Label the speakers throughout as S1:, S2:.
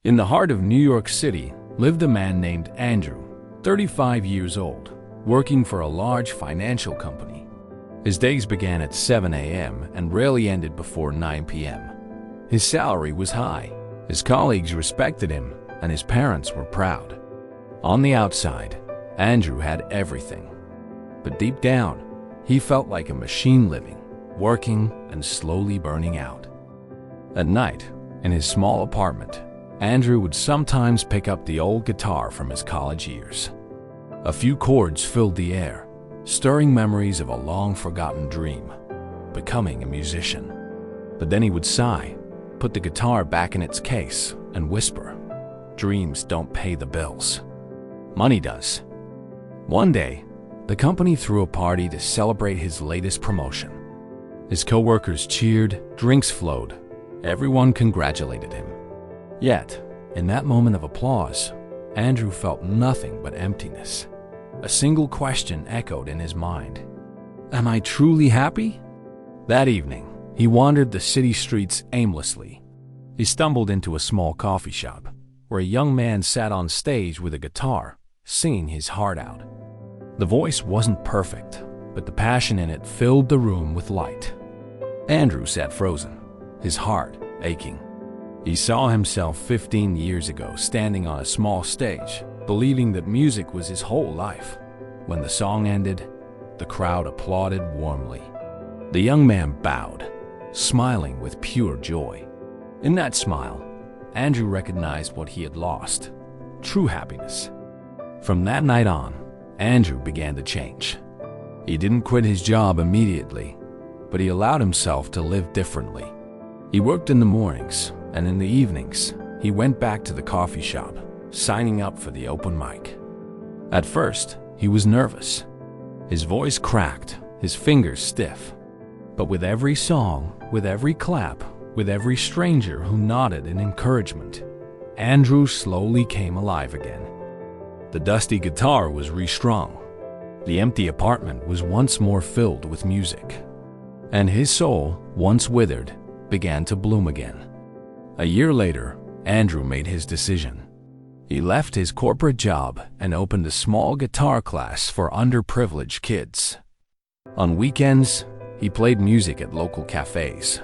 S1: In the heart of New York City lived a man named Andrew, 35 years old, working for a large financial company. His days began at 7 a.m. and rarely ended before 9 p.m. His salary was high, his colleagues respected him, and his parents were proud. On the outside, Andrew had everything. But deep down, he felt like a machine living, working, and slowly burning out. At night, in his small apartment, Andrew would sometimes pick up the old guitar from his college years. A few chords filled the air, stirring memories of a long-forgotten dream, becoming a musician. But then he would sigh, put the guitar back in its case, and whisper, "Dreams don't pay the bills. Money does." One day, the company threw a party to celebrate his latest promotion. His co-workers cheered, drinks flowed, everyone congratulated him. Yet, in that moment of applause, Andrew felt nothing but emptiness. A single question echoed in his mind. Am I truly happy? That evening, he wandered the city streets aimlessly. He stumbled into a small coffee shop, where a young man sat on stage with a guitar, singing his heart out. The voice wasn't perfect, but the passion in it filled the room with light. Andrew sat frozen, his heart aching. He saw himself 15 years ago standing on a small stage, believing that music was his whole life. When the song ended, the crowd applauded warmly. The young man bowed, smiling with pure joy. In that smile, Andrew recognized what he had lost: true happiness. From that night on, Andrew began to change. He didn't quit his job immediately, but he allowed himself to live differently. He worked in the mornings, and in the evenings, he went back to the coffee shop, signing up for the open mic. At first, he was nervous. His voice cracked, his fingers stiff. But with every song, with every clap, with every stranger who nodded in encouragement, Andrew slowly came alive again. The dusty guitar was restrung. The empty apartment was once more filled with music. And his soul, once withered, began to bloom again. A year later, Andrew made his decision. He left his corporate job and opened a small guitar class for underprivileged kids. On weekends, he played music at local cafes.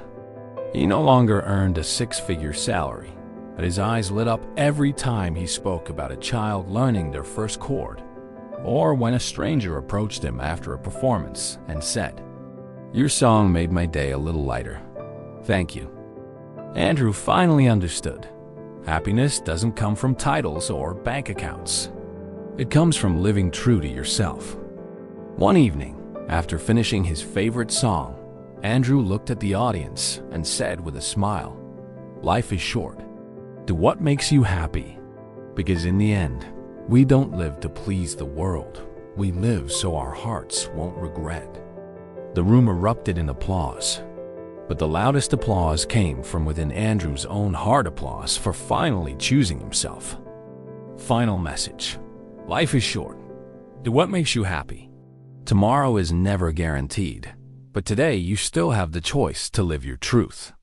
S1: He no longer earned a six-figure salary, but his eyes lit up every time he spoke about a child learning their first chord, or when a stranger approached him after a performance and said, "Your song made my day a little lighter. Thank you." Andrew finally understood. Happiness doesn't come from titles or bank accounts. It comes from living true to yourself. One evening, after finishing his favorite song, Andrew looked at the audience and said with a smile, "Life is short. Do what makes you happy. Because in the end, we don't live to please the world. We live so our hearts won't regret." The room erupted in applause. But the loudest applause came from within Andrew's own heart applause for finally choosing himself. Final message. Life is short. Do what makes you happy. Tomorrow is never guaranteed, but today you still have the choice to live your truth.